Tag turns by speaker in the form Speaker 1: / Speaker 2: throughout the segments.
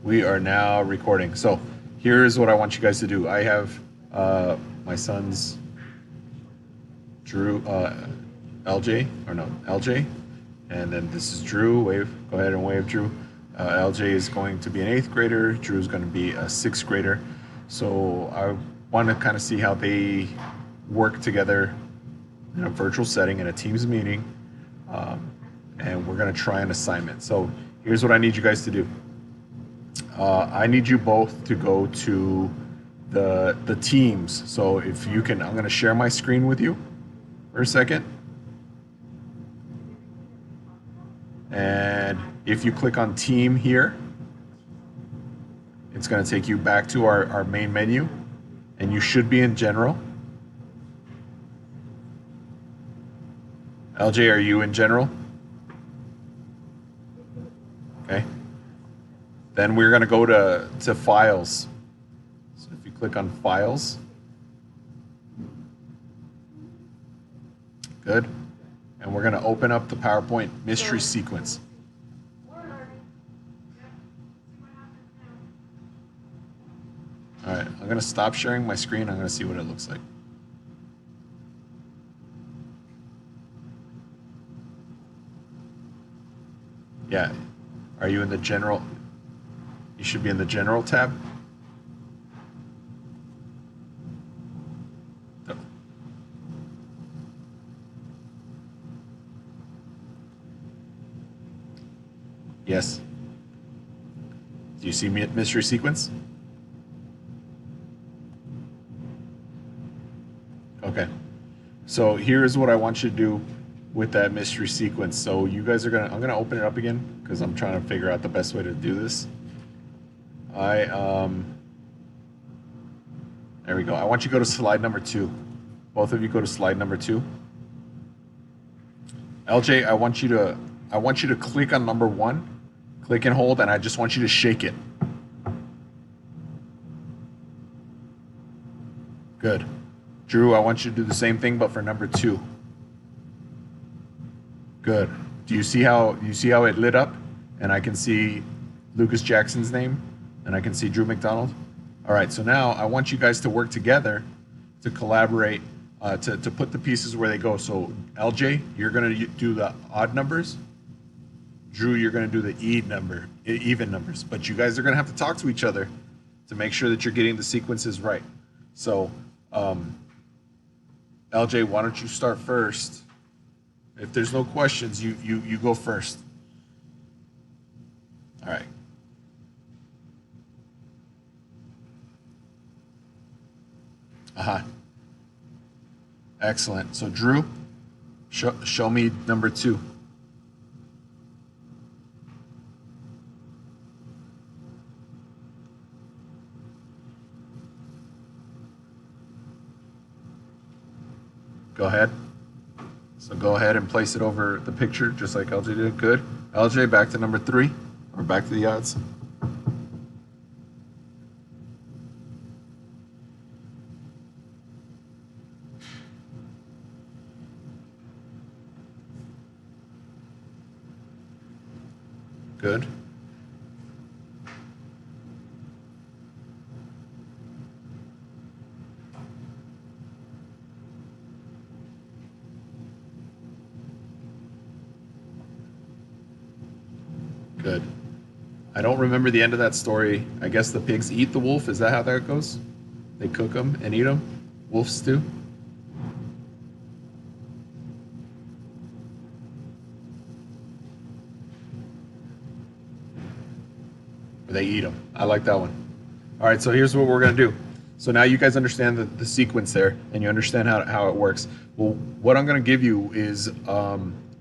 Speaker 1: We are now recording. So here's what I want you guys to do. I have my son's Drew, LJ, or no, LJ. And then this is Drew. Wave. Go ahead and wave, Drew. LJ is going to be an 8th grader. Drew is going to be a 6th grader. So I want to kind of see how they work together in a virtual setting, in a Teams meeting. And we're going to try an assignment. So here's what I need you guys to do. I need you both to go to the Teams. So if you can, I'm going to share my screen with you for a second. And if you click on Team here, it's going to take you back to our main menu, and you should be in General. LJ, are you in General? Okay. Then we're going to go to Files. So if you click on Files. Good. And we're going to open up the PowerPoint mystery sequence. All right, I'm going to stop sharing my screen. I'm going to see what it looks like. Yeah. Are you in the General? You should be in the General tab. No. Yes. Do you see mystery sequence? Okay. So here's what I want you to do with that mystery sequence. So you guys are I'm gonna open it up again because I'm trying to figure out the best way to do this. There we go. I want you to go to slide number 2. Both of you go to slide number 2. LJ, I want you to click on number 1, click and hold, and I just want you to shake it. Good. Drew, I want you to do the same thing, but for number 2. Good. Do you see how it lit up? And I can see Lucas Jackson's name, and I can see Drew McDonald. All right, so now I want you guys to work together to collaborate, to put the pieces where they go. So LJ, you're going to do the odd numbers. Drew, you're going to do the even numbers. But you guys are going to have to talk to each other to make sure that you're getting the sequences right. So LJ, why don't you start first? If there's no questions, you go first. All right. Excellent. So Drew, show me number 2. Go ahead. So go ahead and place it over the picture just like LJ did. Good. LJ, back to number 3, or back to the odds. Good. Good. I don't remember the end of that story. I guess the pigs eat the wolf. Is that how that goes? They cook them and eat them? Wolf stew? They eat them. I like that one. All right, so here's what we're going to do. So now you guys understand the sequence there, and you understand how it works. Well, what I'm going to give you is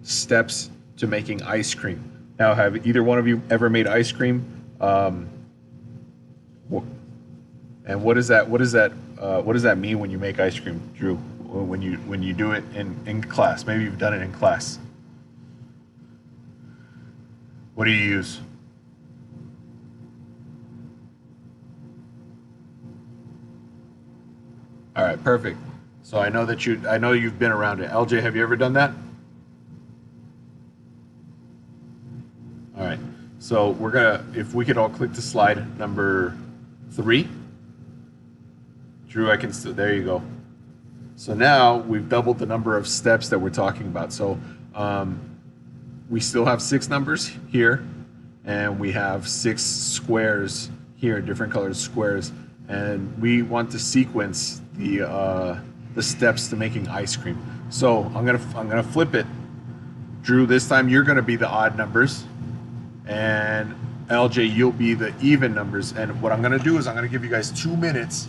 Speaker 1: steps to making ice cream. Now, have either one of you ever made ice cream? And what does that mean when you make ice cream, Drew? When you do it in class? Maybe you've done it in class. What do you use? All right, perfect. So I know you've been around it. LJ, have you ever done that? All right. So we're gonna, if we could all click to slide number 3. Drew, I can still, there you go. So now we've doubled the number of steps that we're talking about. So we still have 6 numbers here, and we have 6 squares here, different colored squares, and we want to sequence the steps to making ice cream. So I'm gonna flip it. Drew, this time you're gonna be the odd numbers, and LJ, you'll be the even numbers. And what I'm gonna do is I'm gonna give you guys 2 minutes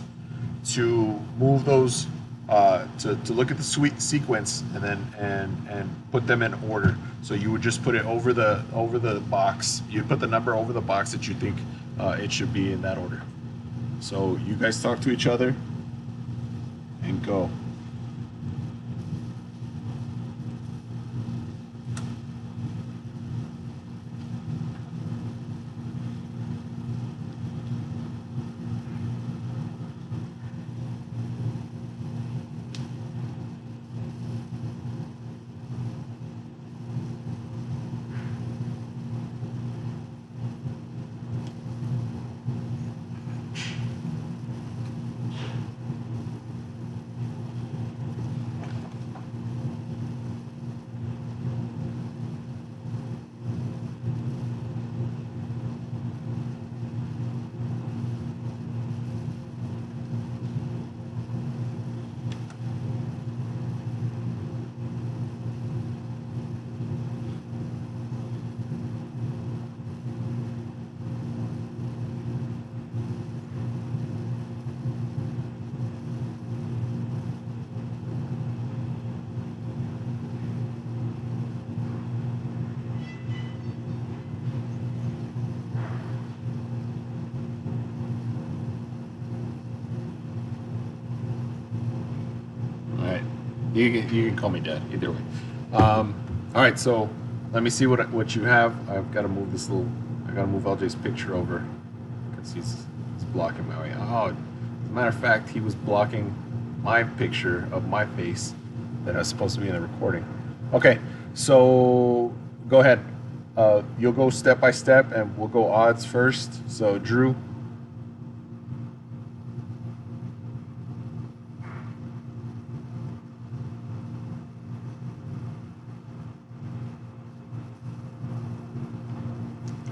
Speaker 1: to move those, to look at the sweet sequence, and then and put them in order. So you would just put it over the box. You put the number over the box that you think it should be in that order. So you guys talk to each other and go. You can call me Dad, either way. All right, so let me see what you have. I've got to move this little. I got to move LJ's picture over because he's blocking my way. Oh, as a matter of fact, he was blocking my picture of my face that was supposed to be in the recording. Okay, so go ahead. You'll go step by step, and we'll go odds first. So Drew.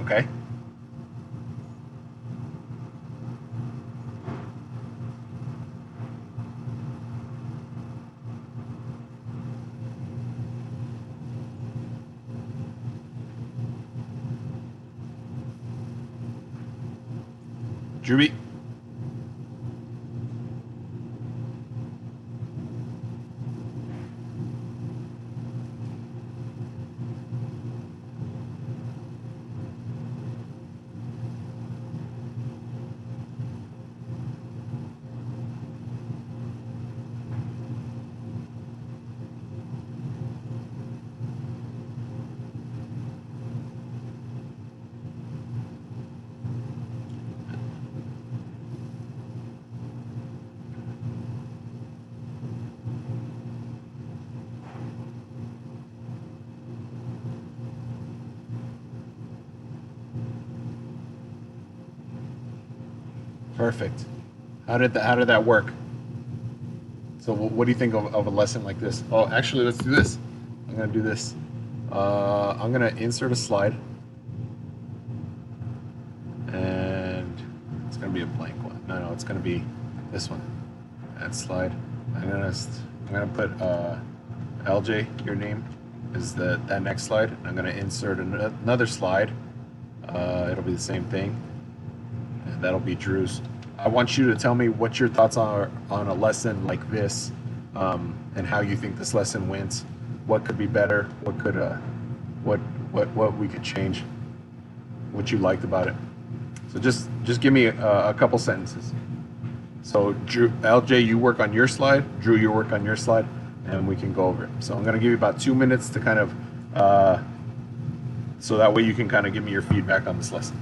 Speaker 1: Okay. Drewby. Perfect. How did that work? So what do you think of a lesson like this? Oh, actually, let's do this. I'm gonna do this. I'm gonna insert a slide, and it's gonna be a blank one. No, it's gonna be this one. Add slide. I'm gonna put LJ. Your name is that next slide. I'm gonna insert another slide. It'll be the same thing, and that'll be Drew's. I want you to tell me what your thoughts are on a lesson like this, and how you think this lesson went. What could be better? What could what we could change? What you liked about it? So just give me a couple sentences. So Drew, LJ, you work on your slide. Drew, you work on your slide, and we can go over it. So I'm going to give you about 2 minutes to kind of, so that way you can kind of give me your feedback on this lesson.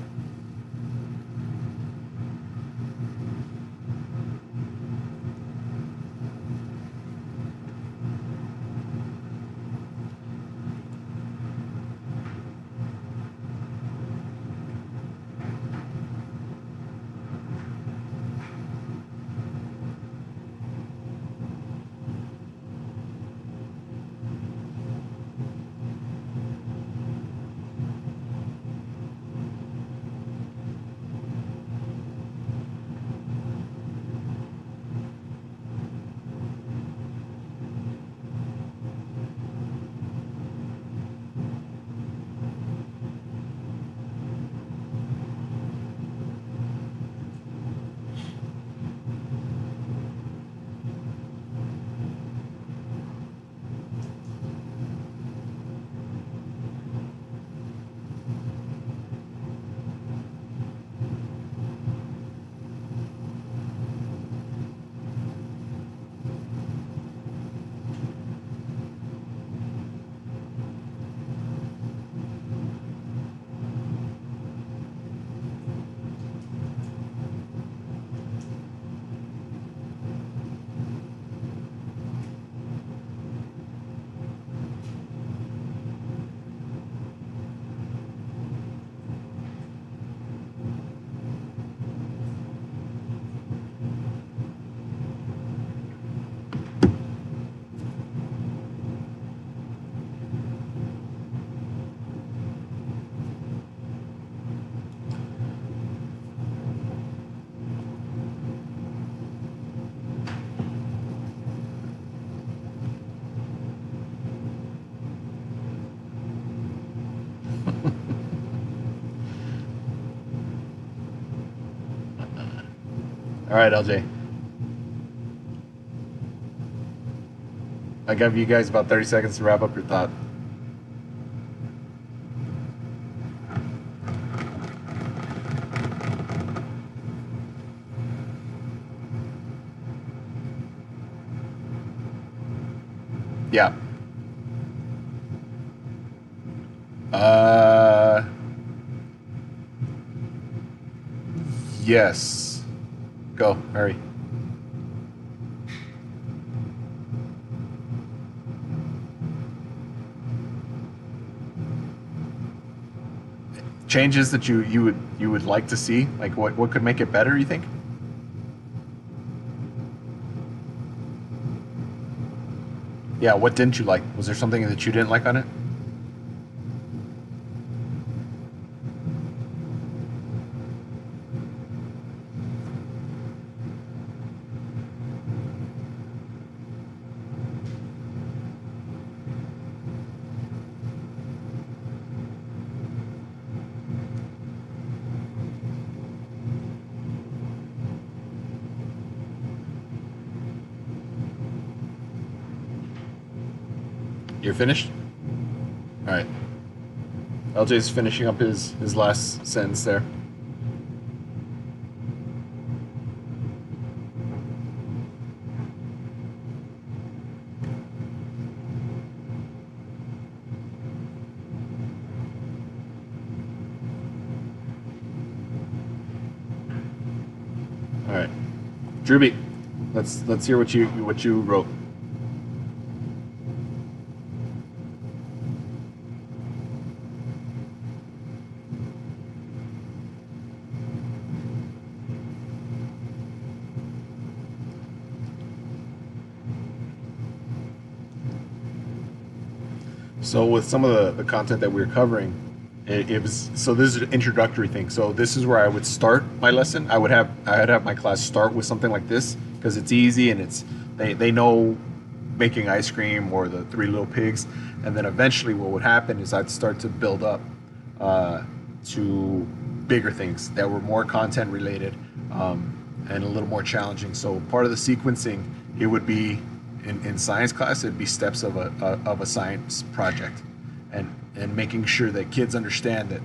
Speaker 1: All right, LJ. I give you guys about 30 seconds to wrap up your thought. Yeah. Uh, yes. Go, hurry. Changes that you would like to see, like what could make it better, you think? Yeah, what didn't you like? Was there something that you didn't like on it? You're finished? All right. LJ's finishing up his last sentence there. All right. Drewby, let's hear what you wrote. So with some of the content that we were covering, it was so this is an introductory thing. So this is where I would start my lesson. I'd have my class start with something like this because it's easy and they know making ice cream or the Three Little Pigs, and then eventually what would happen is I'd start to build up to bigger things that were more content related and a little more challenging. So part of the sequencing, it would be in science class, it'd be steps of a science project, and making sure that kids understand that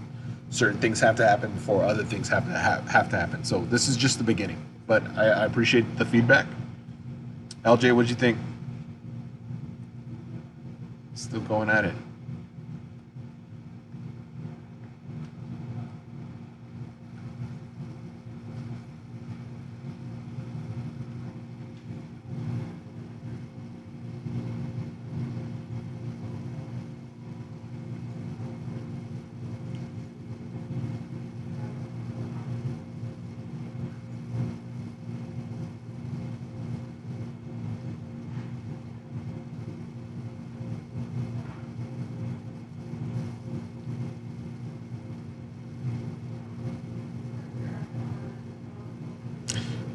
Speaker 1: certain things have to happen before other things have to happen. So this is just the beginning, but I appreciate the feedback. LJ, what'd you think? Still going at it.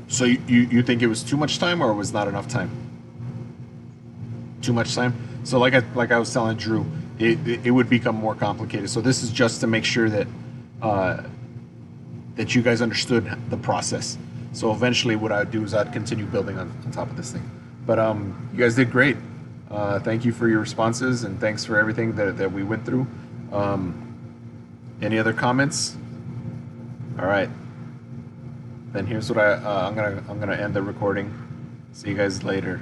Speaker 1: So you think it was too much time or was not enough time? Too much time. So like I was telling Drew, it would become more complicated. So this is just to make sure that uh, that you guys understood the process. So eventually, what I'd do is I'd continue building on top of this thing. But you guys did great. Thank you for your responses and thanks for everything that we went through. Um, any other comments? All right. Then here's what I'm gonna end the recording. See you guys later.